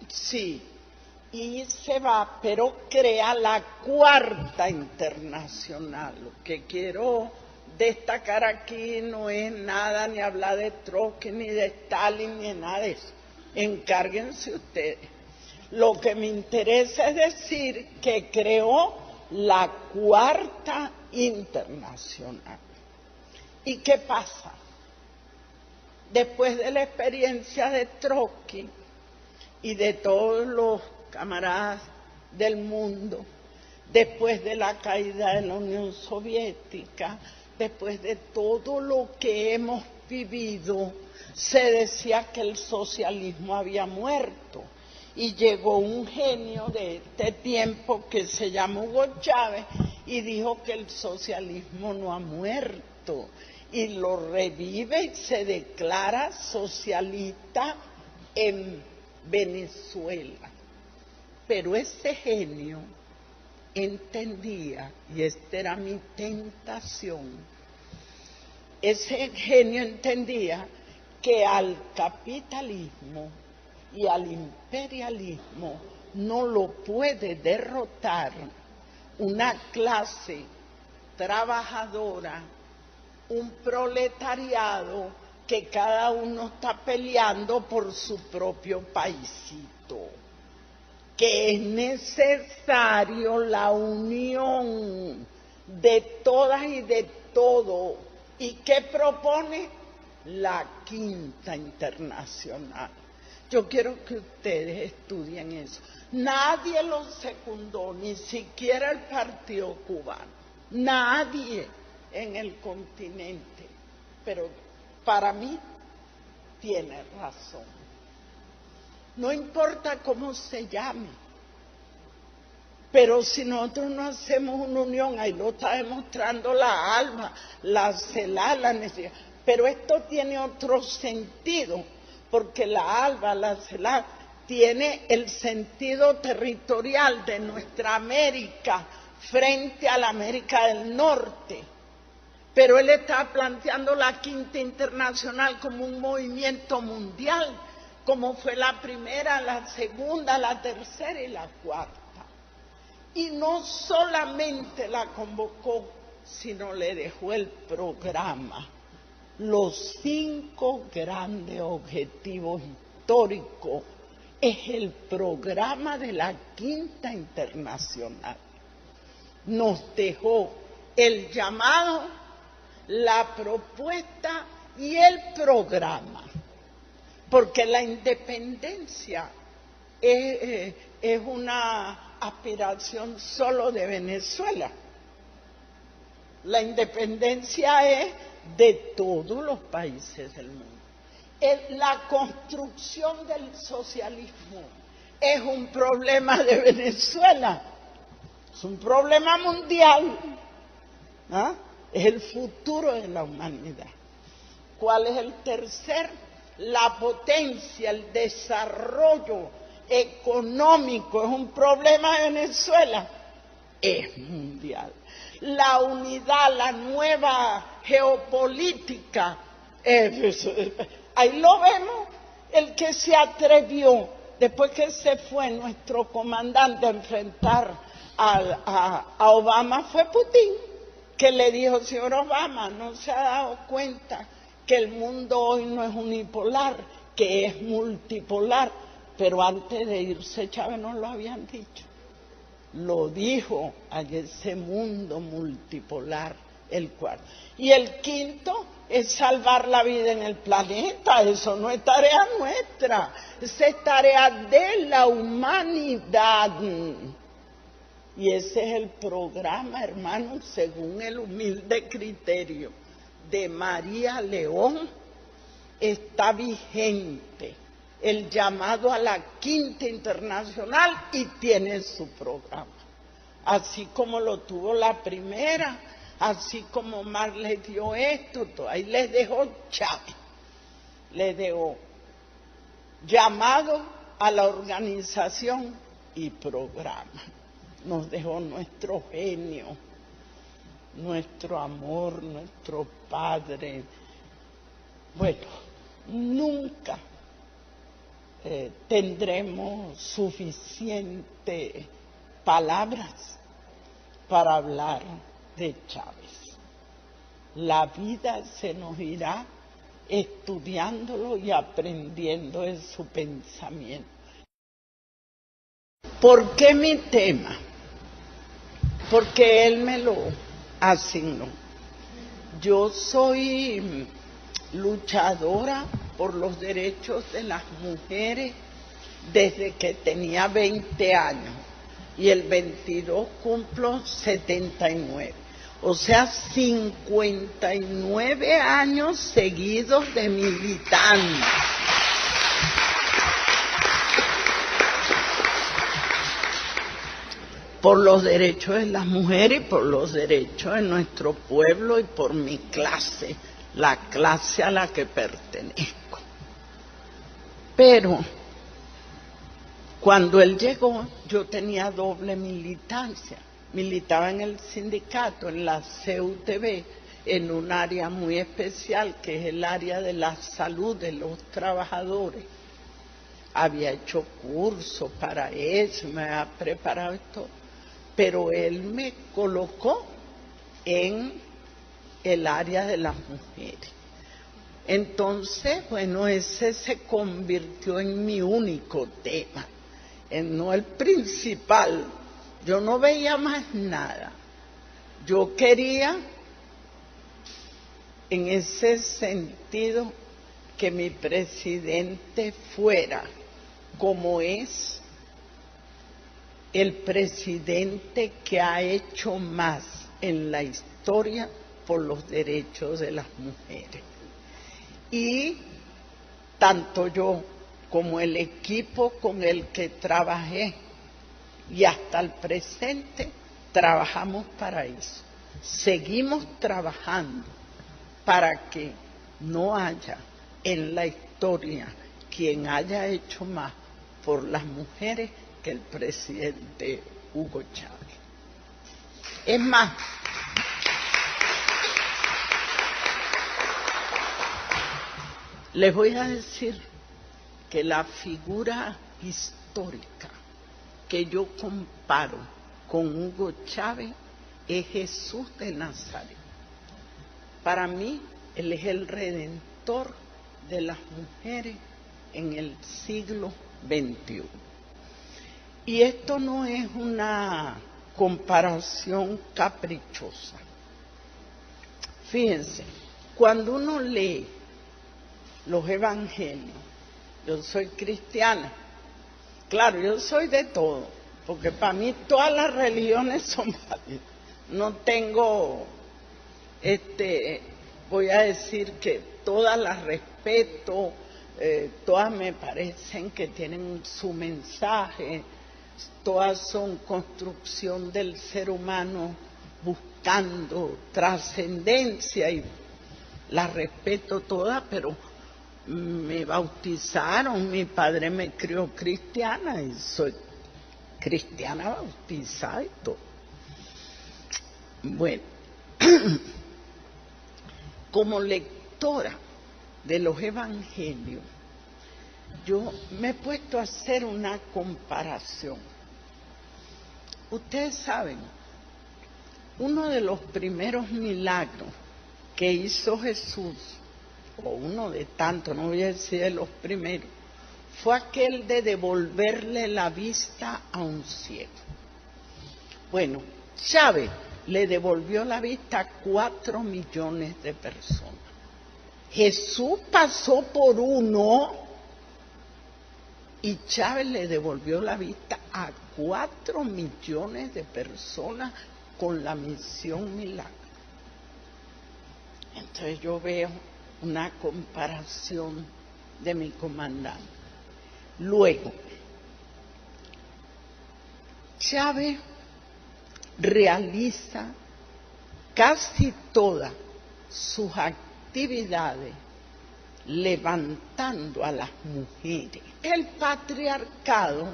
se va, pero crea la Cuarta Internacional. Lo que quiero destacar aquí no es nada, ni hablar de Trotsky, ni de Stalin, ni de nada de eso. Encárguense ustedes. Lo que me interesa es decir que creó la Cuarta Internacional. ¿Y qué pasa? Después de la experiencia de Trotsky y de todos los camaradas del mundo, después de la caída de la Unión Soviética, después de todo lo que hemos vivido, se decía que el socialismo había muerto. Y llegó un genio de este tiempo que se llamó Hugo Chávez y dijo que el socialismo no ha muerto, y lo revive y se declara socialista en Venezuela. Pero ese genio entendía, y esta era mi tentación, ese genio entendía que al capitalismo y al imperialismo no lo puede derrotar una clase trabajadora, un proletariado que cada uno está peleando por su propio paisito, que es necesario la unión de todas y de todo. ¿Y qué propone? La Quinta Internacional. Yo quiero que ustedes estudien eso. Nadie lo secundó, ni siquiera el Partido Cubano, nadie en el continente, pero para mí tiene razón. No importa cómo se llame, pero si nosotros no hacemos una unión, ahí lo está demostrando la ALBA, la CELAC, la necesidad, pero esto tiene otro sentido, porque la ALBA, la CELAC, tiene el sentido territorial de nuestra América frente a la América del Norte. Pero él está planteando la Quinta Internacional como un movimiento mundial, como fue la primera, la segunda, la tercera y la cuarta. Y no solamente la convocó, sino le dejó el programa, los 5 grandes objetivos históricos. Es el programa de la Quinta Internacional. Nos dejó el llamado, la propuesta y el programa, porque la independencia es una aspiración solo de Venezuela. La independencia es de todos los países del mundo. La construcción del socialismo es un problema de Venezuela, es un problema mundial, ¿ah? Es el futuro de la humanidad. ¿Cuál es el tercer? La potencia, el desarrollo económico es un problema de Venezuela, es mundial. La unidad, la nueva geopolítica, ahí lo vemos. El que se atrevió, después que se fue nuestro comandante a enfrentar a Obama, fue Putin, que le dijo: señor Obama, ¿no se ha dado cuenta que el mundo hoy no es unipolar, que es multipolar? Pero antes de irse Chávez no lo habían dicho. Lo dijo a ese mundo multipolar, el cuarto. Y el quinto es salvar la vida en el planeta. Eso no es tarea nuestra, esa es tarea de la humanidad. Y ese es el programa, hermanos, según el humilde criterio de María León, está vigente el llamado a la Quinta Internacional y tiene su programa. Así como lo tuvo la primera, así como Marx les dio esto, ahí les dejó Chávez, les dejó llamado a la organización y programa. Nos dejó nuestro genio, nuestro amor, nuestro padre. Bueno, nunca tendremos suficientes palabras para hablar de Chávez. La vida se nos irá estudiándolo y aprendiendo de su pensamiento. ¿Por qué mi tema? Porque él me lo asignó. Yo soy luchadora por los derechos de las mujeres desde que tenía 20 años y el 22 cumplo 79. O sea, 59 años seguidos de militando. Por los derechos de las mujeres y por los derechos de nuestro pueblo y por mi clase, la clase a la que pertenezco. Pero cuando él llegó, yo tenía doble militancia. Militaba en el sindicato, en la CUTV, en un área muy especial, que es el área de la salud de los trabajadores. Había hecho cursos para eso, me había preparado esto, pero él me colocó en el área de las mujeres. Entonces, bueno, ese se convirtió en mi único tema, no el principal. Yo no veía más nada. Yo quería, en ese sentido, que mi presidente fuera como es el presidente que ha hecho más en la historia por los derechos de las mujeres. Y tanto yo como el equipo con el que trabajé y hasta el presente trabajamos para eso. Seguimos trabajando para que no haya en la historia quien haya hecho más por las mujeres que el presidente Hugo Chávez. Es más, les voy a decir que la figura histórica que yo comparo con Hugo Chávez es Jesús de Nazaret. Para mí, él es el redentor de las mujeres en el siglo XXI. Y esto no es una comparación caprichosa. Fíjense, cuando uno lee los evangelios, yo soy cristiana, Claro, yo soy de todo, porque para mí todas las religiones son válidas. No tengo, voy a decir que todas las respeto, todas me parecen que tienen su mensaje, todas son construcción del ser humano buscando trascendencia y las respeto todas, pero me bautizaron, mi padre me crió cristiana y soy cristiana bautizada y todo. Bueno, como lectora de los evangelios, yo me he puesto a hacer una comparación. Ustedes saben, uno de los primeros milagros que hizo Jesús, o uno de tantos, no voy a decir de los primeros, fue aquel de devolverle la vista a un ciego. Bueno, Chávez le devolvió la vista a 4 millones de personas. Jesús pasó por uno y Chávez le devolvió la vista a 4 millones de personas con la misión milagro. Entonces yo veo una comparación de mi comandante. Luego, Chávez realiza casi todas sus actividades levantando a las mujeres. El patriarcado,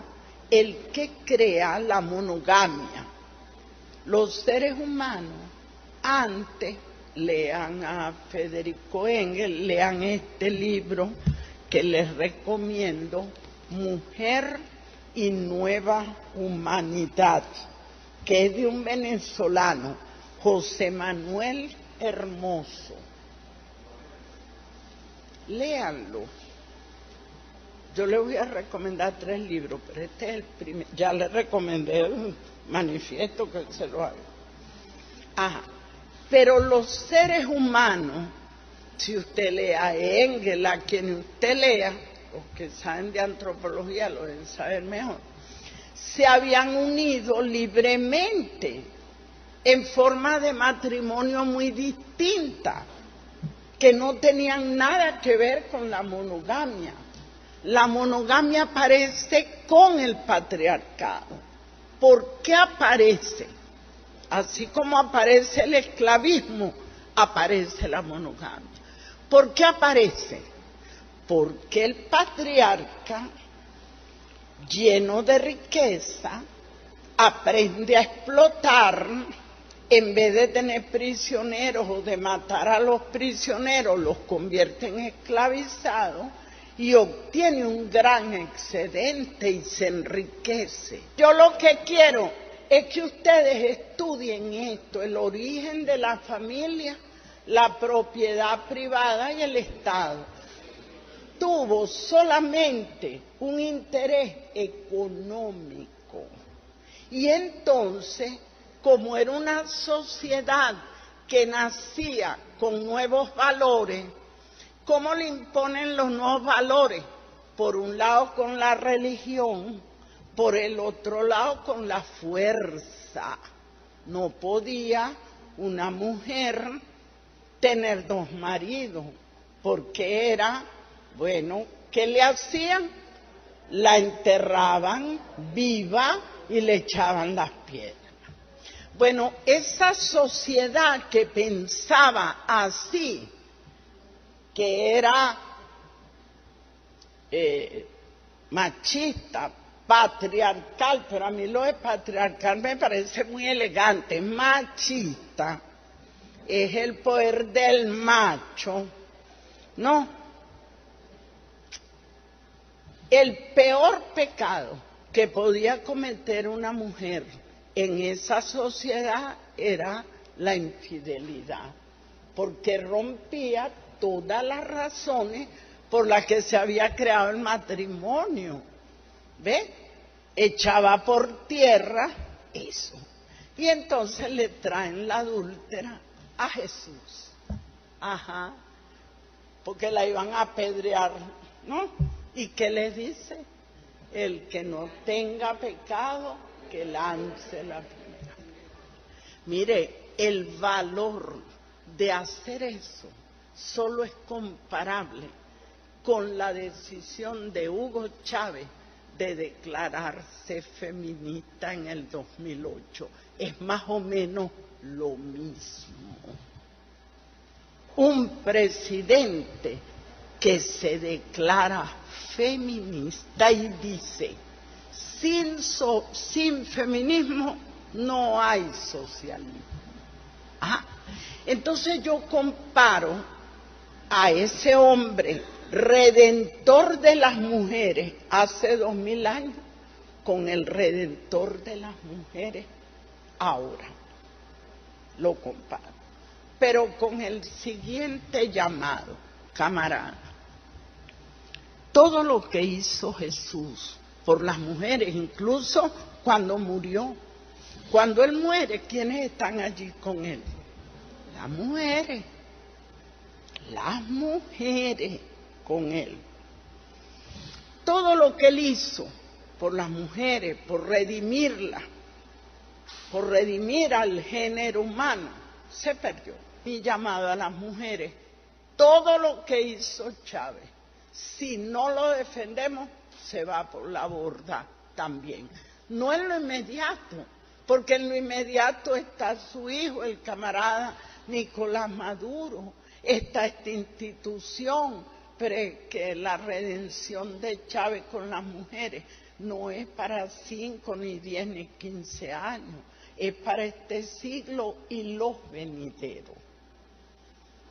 el que crea la monogamia. Los seres humanos, antes, lean a Federico Engels, lean este libro que les recomiendo, Mujer y Nueva Humanidad, que es de un venezolano, José Manuel Hermoso. Léanlo. Yo les voy a recomendar 3 libros, pero este es el primero. Ya les recomendé el manifiesto que se lo haga. Ajá. Pero los seres humanos, si usted lea a Engels, a quien usted lea, los que saben de antropología lo deben saber mejor, se habían unido libremente en forma de matrimonio muy distinta, que no tenían nada que ver con la monogamia. La monogamia aparece con el patriarcado. ¿Por qué aparece? Así como aparece el esclavismo, aparece la monogamia. ¿Por qué aparece? Porque el patriarca, lleno de riqueza, aprende a explotar. En vez de tener prisioneros o de matar a los prisioneros, los convierte en esclavizados y obtiene un gran excedente y se enriquece. Yo lo que quiero es que ustedes estudien esto, el origen de la familia, la propiedad privada y el Estado. Tuvo solamente un interés económico. Y entonces, como era una sociedad que nacía con nuevos valores, ¿cómo le imponen los nuevos valores? Por un lado con la religión, por el otro lado con la fuerza. No podía una mujer tener 2 maridos, porque era, bueno, ¿qué le hacían? La enterraban viva y le echaban las piedras. Bueno, esa sociedad que pensaba así, que era machista, patriarcal, pero a mí lo de patriarcal me parece muy elegante, machista, es el poder del macho, no. El peor pecado que podía cometer una mujer en esa sociedad era la infidelidad, porque rompía todas las razones por las que se había creado el matrimonio. ¿Ve? Echaba por tierra eso. Y entonces le traen la adúltera a Jesús. Ajá. Porque la iban a apedrear, ¿no? ¿Y qué le dice? El que no tenga pecado, que lance la primera. Mire, el valor de hacer eso solo es comparable con la decisión de Hugo Chávez de declararse feminista en el 2008. Es más o menos lo mismo. Un presidente que se declara feminista y dice, sin feminismo no hay socialismo. Entonces yo comparo a ese hombre redentor de las mujeres hace 2000 años con el redentor de las mujeres ahora. Lo comparo. Pero con el siguiente llamado, camarada. Todo lo que hizo Jesús por las mujeres, incluso cuando murió. Cuando Él muere, ¿quiénes están allí con Él? Las mujeres. Las mujeres con Él. Todo lo que Él hizo por las mujeres, por redimirlas, por redimir al género humano, se perdió. Mi llamado a las mujeres, todo lo que hizo Chávez, si no lo defendemos, se va por la borda también. No en lo inmediato, porque en lo inmediato está su hijo, el camarada Nicolás Maduro, está esta institución, pero que la redención de Chávez con las mujeres no es para 5, ni 10, ni 15 años, es para este siglo y los venideros.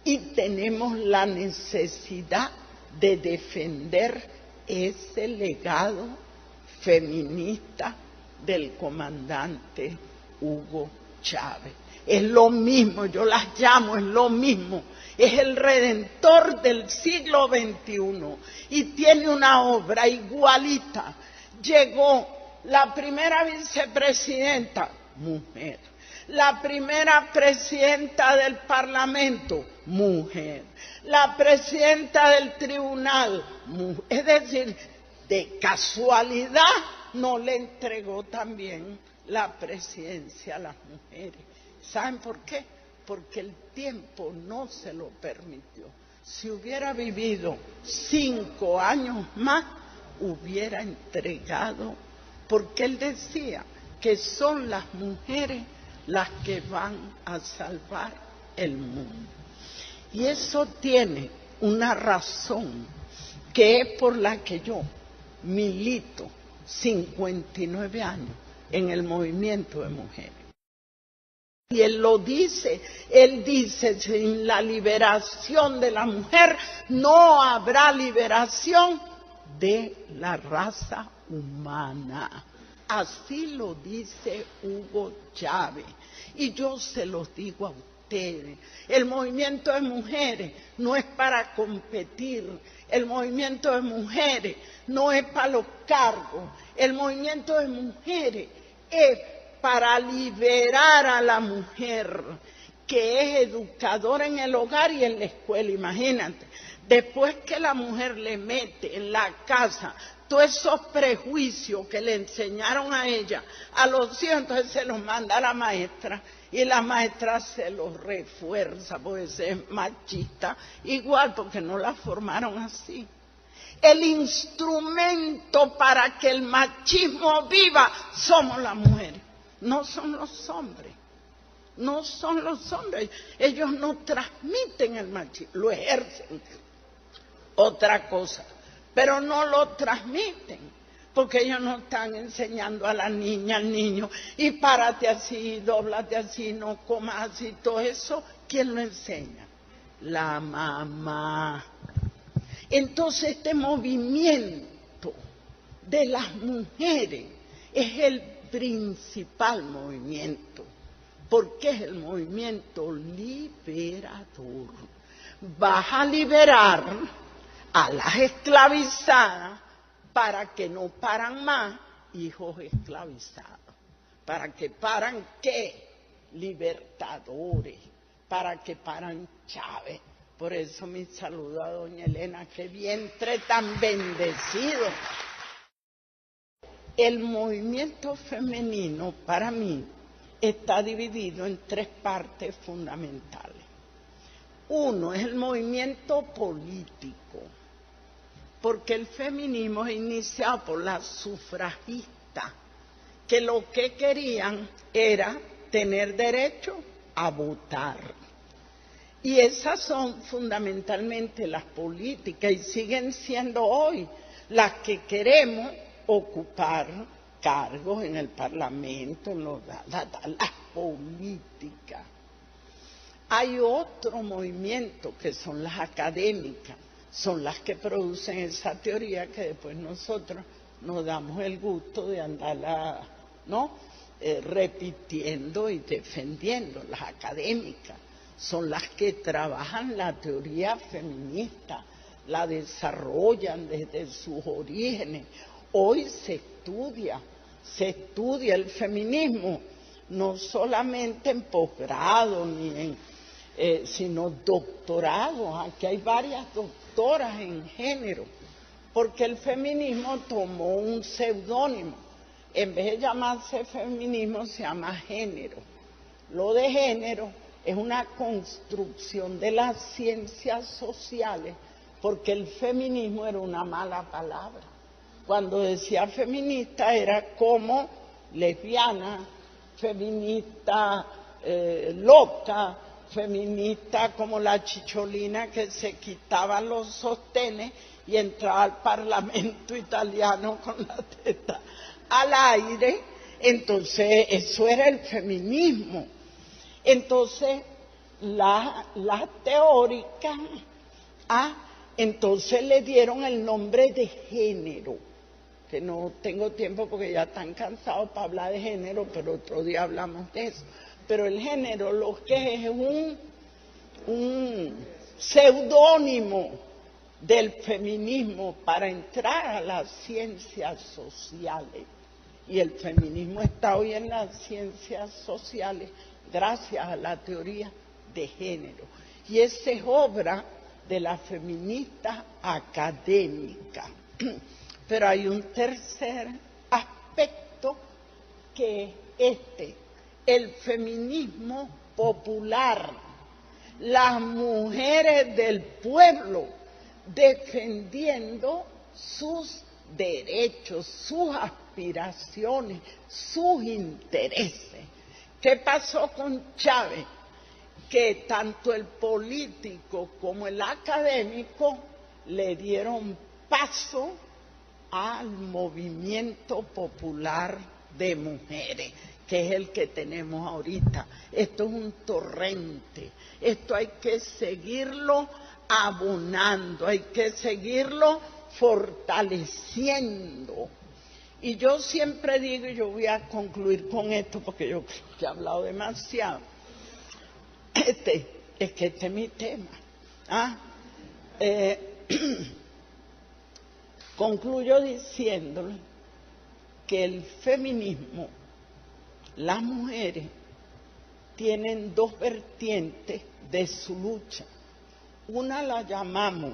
Y tenemos la necesidad de defender ese legado feminista del comandante Hugo Chávez. Es lo mismo, yo las llamo, es lo mismo. Es el redentor del siglo XXI y tiene una obra igualita. Llegó la primera vicepresidenta, mujer. La primera presidenta del Parlamento, mujer. La presidenta del tribunal, mujer. Es decir, de casualidad no le entregó también la presidencia a las mujeres. ¿Saben por qué? Porque el tiempo no se lo permitió. Si hubiera vivido 5 años más, hubiera entregado, porque él decía que son las mujeres las que van a salvar el mundo. Y eso tiene una razón, que es por la que yo milito 59 años en el movimiento de mujeres. Y él lo dice, él dice, sin la liberación de la mujer no habrá liberación de la raza humana. Así lo dice Hugo Chávez. Y yo se los digo a ustedes, el movimiento de mujeres no es para competir, el movimiento de mujeres no es para los cargos, el movimiento de mujeres es para liberar a la mujer, que es educadora en el hogar y en la escuela. Imagínate, después que la mujer le mete en la casa todos esos prejuicios que le enseñaron a ella, a los hijos, entonces se los manda a la maestra, y la maestra se los refuerza, porque es machista, igual porque no la formaron así. El instrumento para que el machismo viva somos las mujeres. No son los hombres, no son los hombres, ellos no transmiten el machismo, lo ejercen, otra cosa, pero no lo transmiten, porque ellos no están enseñando a la niña, al niño, y párate así, dóblate así, no comas así, todo eso, ¿quién lo enseña? La mamá. Entonces este movimiento de las mujeres es el principal movimiento, porque es el movimiento liberador. Vas a liberar a las esclavizadas para que no paran más hijos esclavizados, para que paran ¿qué? Libertadores, para que paran Chávez. Por eso mi saludo a doña Elena, qué vientre tan bendecido. El movimiento femenino, para mí, está dividido en tres partes fundamentales. Uno es el movimiento político, porque el feminismo es iniciado por las sufragistas, que lo que querían era tener derecho a votar. Y esas son fundamentalmente las políticas y siguen siendo hoy las que queremos ocupar cargos en el Parlamento, en las políticas. Hay otro movimiento que son las académicas, son las que producen esa teoría que después nosotros nos damos el gusto de andarla, repitiendo y defendiendo. Las académicas son las que trabajan la teoría feminista, la desarrollan desde sus orígenes. Hoy se estudia el feminismo, no solamente en posgrado, sino doctorado. Aquí hay varias doctoras en género, porque el feminismo tomó un seudónimo. En vez de llamarse feminismo, se llama género. Lo de género es una construcción de las ciencias sociales, porque el feminismo era una mala palabra. Cuando decía feminista era como lesbiana, feminista loca, feminista como la chicholina que se quitaba los sostenes y entraba al Parlamento italiano con la teta al aire. Entonces eso era el feminismo. Entonces las teóricas entonces le dieron el nombre de género, que no tengo tiempo porque ya están cansados para hablar de género, pero otro día hablamos de eso. Pero el género lo que es un seudónimo del feminismo para entrar a las ciencias sociales. Y el feminismo está hoy en las ciencias sociales gracias a la teoría de género. Y esa es obra de la feminista académica. Pero hay un tercer aspecto que es el feminismo popular, las mujeres del pueblo defendiendo sus derechos, sus aspiraciones, sus intereses. ¿Qué pasó con Chávez? Que tanto el político como el académico le dieron paso al movimiento popular de mujeres, que es el que tenemos ahorita. Esto es un torrente, esto hay que seguirlo abonando, hay que seguirlo fortaleciendo. Y yo siempre digo, y yo voy a concluir con esto porque yo creo que he hablado demasiado, es que este es mi tema. Concluyo diciéndole que el feminismo, las mujeres tienen dos vertientes de su lucha. Una la llamamos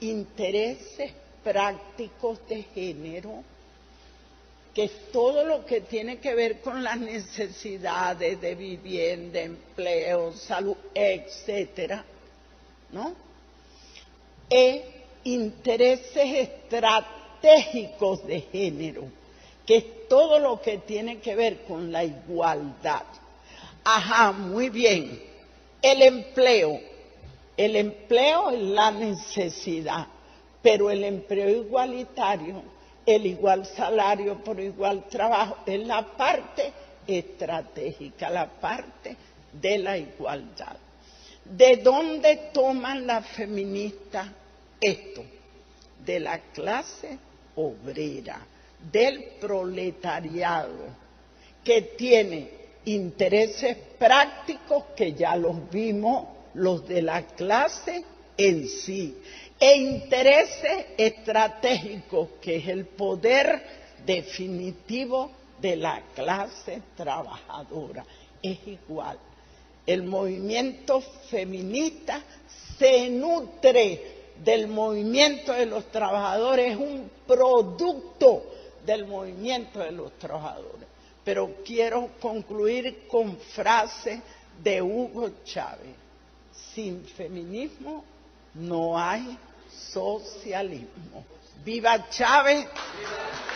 intereses prácticos de género, que es todo lo que tiene que ver con las necesidades de vivienda, empleo, salud, etcétera, ¿no? Intereses estratégicos de género, que es todo lo que tiene que ver con la igualdad. Muy bien. El empleo es la necesidad, pero el empleo igualitario, el igual salario por igual trabajo, es la parte estratégica, la parte de la igualdad. ¿De dónde toman las feministas esto? De la clase obrera, del proletariado, que tiene intereses prácticos que ya los vimos, los de la clase en sí, e intereses estratégicos, que es el poder definitivo de la clase trabajadora. Es igual. El movimiento feminista se nutre del movimiento de los trabajadores, es un producto del movimiento de los trabajadores. Pero quiero concluir con frase de Hugo Chávez: sin feminismo no hay socialismo. ¡Viva Chávez! ¡Viva!